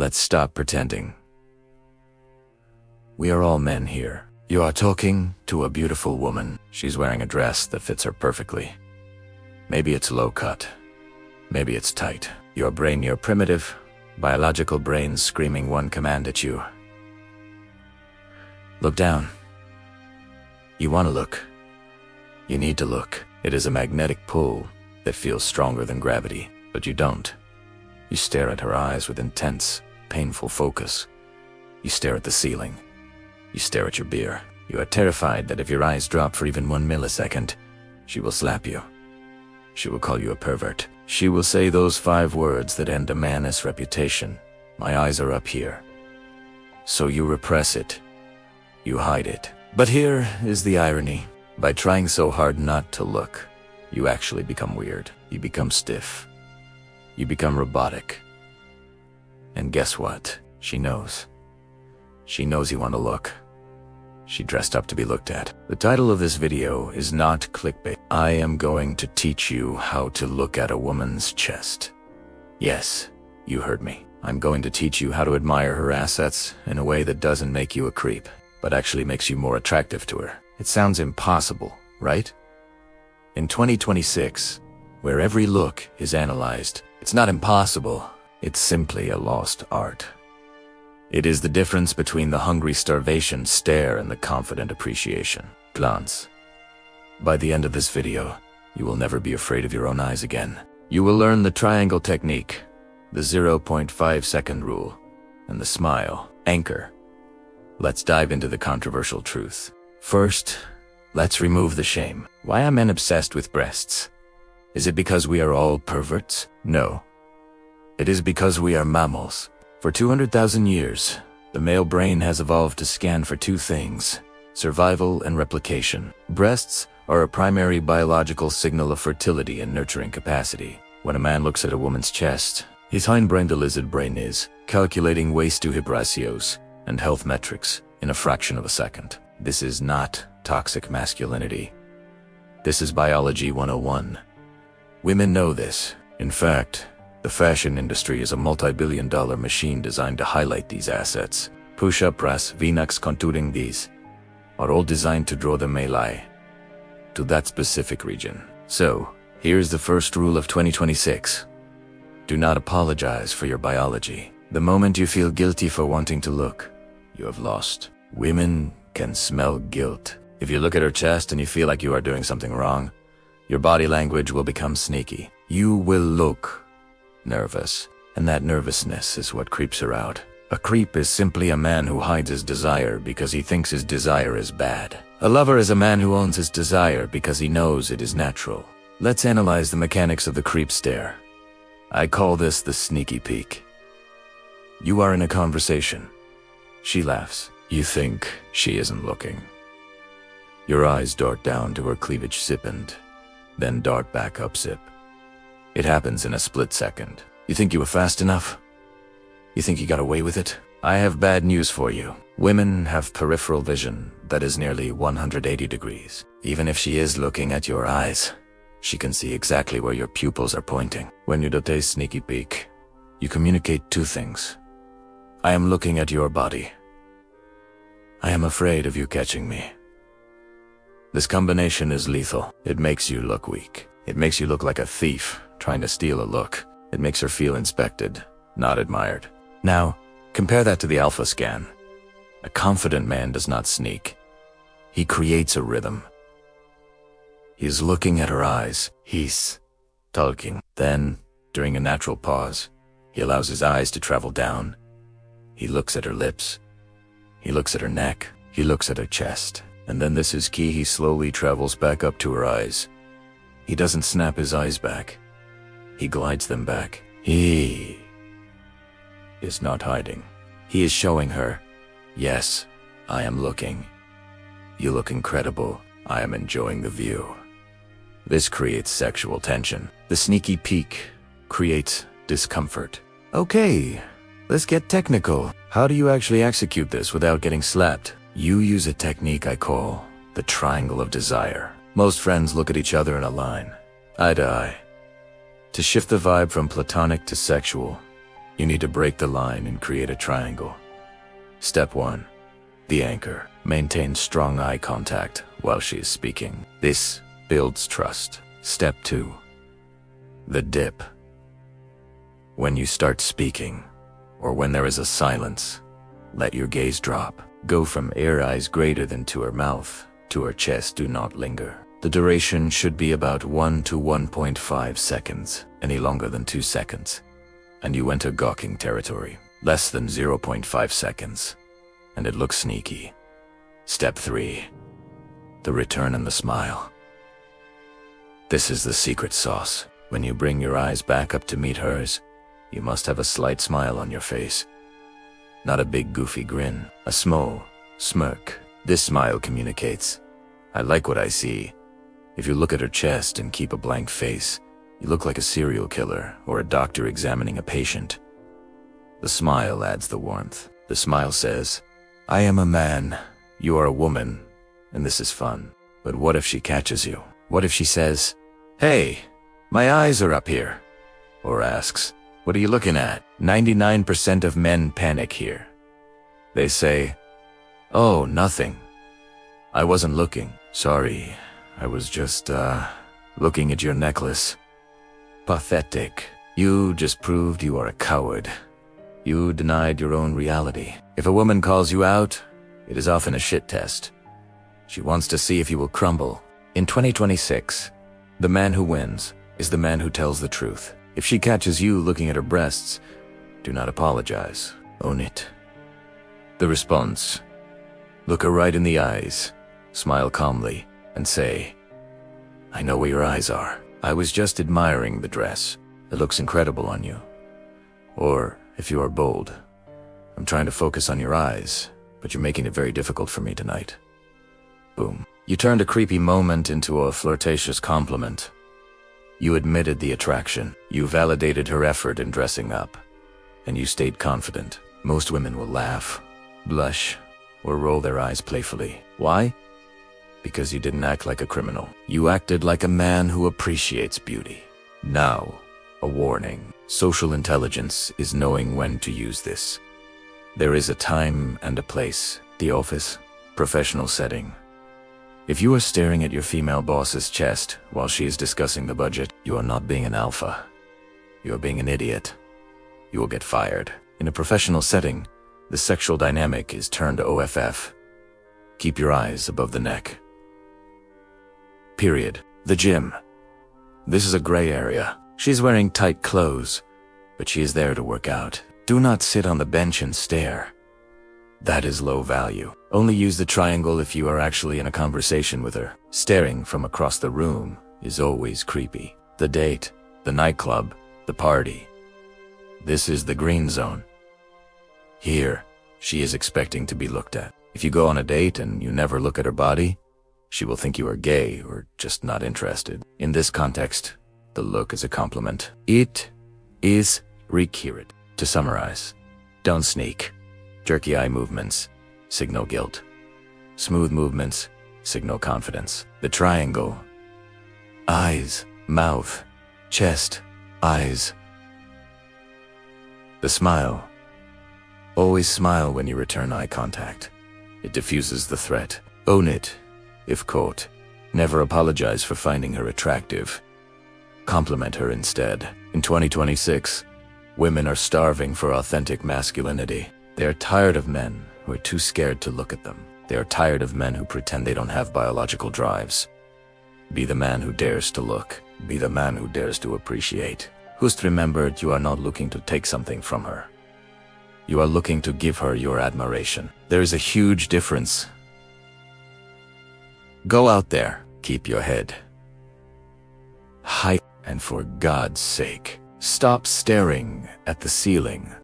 Let's stop pretending. We are all men here. You are talking to a beautiful woman. She's wearing a dress that fits her perfectly. Maybe it's low cut. Maybe it's tight. Your brain, your primitive, biological brain screaming one command at you. Look down. You want to look. You need to look. It is a magnetic pull that feels stronger than gravity, but you don't. You stare at her eyes with intense, painful focus. You stare at the ceiling. You stare at your beer. You are terrified that if your eyes drop for even 1 millisecond, she will slap you. She will call you a pervert. She will say those 5 words that end a man's reputation. My eyes are up here. So you repress it. You hide it. But here is the irony. By trying so hard not to look, you actually become weird. You become stiff. You become robotic. And guess what? She knows. She knows you want to look. She dressed up to be looked at. The title of this video is not clickbait. I am going to teach you how to look at a woman's chest. Yes, you heard me. I'm going to teach you how to admire her assets in a way that doesn't make you a creep, but actually makes you more attractive to her. It sounds impossible, right? In 2026, where every look is analyzed, it's not impossible. It's simply a lost art. It is the difference between the hungry starvation stare and the confident appreciation glance. By the end of this video, you will never be afraid of your own eyes again. You will learn the triangle technique, the 0.5 second rule, and the smile anchor. Let's dive into the controversial truth. First, let's remove the shame. Why are men obsessed with breasts? Is it because we are all perverts? No. It is because we are mammals. For 200,000 years, the male brain has evolved to scan for 2 things: survival and replication. Breasts are a primary biological signal of fertility and nurturing capacity. When a man looks at a woman's chest, his hindbrain, the lizard brain, is calculating waist-to-hip ratios and health metrics in a fraction of a second. This is not toxic masculinity. This is biology 101. Women know this. In fact, the fashion industry is a multi-billion-dollar machine designed to highlight these assets. Push-up press, V-necks contouring, these are all designed to draw the male eye to that specific region. So, here's the first rule of 2026. Do not apologize for your biology. The moment you feel guilty for wanting to look, you have lost. Women can smell guilt. If you look at her chest and you feel like you are doing something wrong, your body language will become sneaky. You will look nervous, and that nervousness is what creeps her out. A creep is simply a man who hides his desire because he thinks his desire is bad. A lover is a man who owns his desire because he knows it is natural. Let's analyze the mechanics of the creep stare. I call this the sneaky peek. You are in a conversation. She laughs. You think she isn't looking. Your eyes dart down to her cleavage sip and then dart back up sip. It happens in a split second. You think you were fast enough? You think you got away with it? I have bad news for you. Women have peripheral vision that is nearly 180 degrees. Even if she is looking at your eyes, she can see exactly where your pupils are pointing. When you do a sneaky peek, you communicate 2 things. I am looking at your body. I am afraid of you catching me. This combination is lethal. It makes you look weak. It makes you look like a thief trying to steal a look. It makes her feel inspected, not admired. Now, compare that to the alpha scan. A confident man does not sneak. He creates a rhythm. He's looking at her eyes. He's talking. Then, during a natural pause, he allows his eyes to travel down. He looks at her lips. He looks at her neck. He looks at her chest. And then this is key, he slowly travels back up to her eyes. He doesn't snap his eyes back. He glides them back. He is not hiding. He is showing her, yes, I am looking. You look incredible. I am enjoying the view. This creates sexual tension. The sneaky peek creates discomfort. Okay, let's get technical. How do you actually execute this without getting slapped? You use a technique I call the triangle of desire. Most friends look at each other in a line, eye to eye. To shift the vibe from platonic to sexual, You need to break the line and create a triangle. Step 1. The anchor. Maintain strong eye contact while she is speaking. This builds trust. Step 2. The dip. When you start speaking, or when there is a silence, let your gaze drop. Go from air eyes greater than to her mouth, to her chest. Do not linger. The duration should be about 1 to 1.5 seconds. Any longer than 2 seconds, and you enter gawking territory. Less than 0.5 seconds, and it looks sneaky. Step 3. The return and the smile. This is the secret sauce. When you bring your eyes back up to meet hers, you must have a slight smile on your face. Not a big goofy grin, a small smirk. This smile communicates, I like what I see. If you look at her chest and keep a blank face, you look like a serial killer or a doctor examining a patient. The smile adds the warmth. The smile says, I am a man, you are a woman, and this is fun. But what if she catches you? What if she says, hey, my eyes are up here? Or asks, what are you looking at? 99% of men panic here. They say, oh, nothing. I wasn't looking. Sorry, I was just, looking at your necklace. Pathetic. You just proved you are a coward. You denied your own reality. If a woman calls you out, it is often a shit test. She wants to see if you will crumble. In 2026, the man who wins is the man who tells the truth. If she catches you looking at her breasts, do not apologize. Own it. The response. Look her right in the eyes, smile calmly, and say, I know where your eyes are. I was just admiring the dress. It looks incredible on you. Or, if you are bold, I'm trying to focus on your eyes, but you're making it very difficult for me tonight. Boom. You turned a creepy moment into a flirtatious compliment. You admitted the attraction. You validated her effort in dressing up. And you stayed confident. Most women will laugh, blush, or roll their eyes playfully. Why? Because you didn't act like a criminal. You acted like a man who appreciates beauty. Now, a warning. Social intelligence is knowing when to use this. There is a time and a place. The office, professional setting. If you are staring at your female boss's chest while she is discussing the budget, you are not being an alpha. You are being an idiot. You will get fired. In a professional setting, the sexual dynamic is turned OFF. Keep your eyes above the neck. Period. The gym. This is a gray area. She's wearing tight clothes, but she is there to work out. Do not sit on the bench and stare. That is low value. Only use the triangle if you are actually in a conversation with her. Staring from across the room is always creepy. The date, the nightclub, the party. This is the green zone. Here, she is expecting to be looked at. If you go on a date and you never look at her body, she will think you are gay or just not interested. In this context, the look is a compliment. It is required. To summarize, don't sneak. Jerky eye movements signal guilt. Smooth movements signal confidence. The triangle. Eyes, mouth, chest, eyes. The smile. Always smile when you return eye contact. It diffuses the threat. Own it, if caught. Never apologize for finding her attractive. Compliment her instead. In 2026, women are starving for authentic masculinity. They are tired of men who are too scared to look at them. They are tired of men who pretend they don't have biological drives. Be the man who dares to look. Be the man who dares to appreciate. Just remember, you are not looking to take something from her. You are looking to give her your admiration. There is a huge difference. Go out there, keep your head high, and for God's sake, stop staring at the ceiling.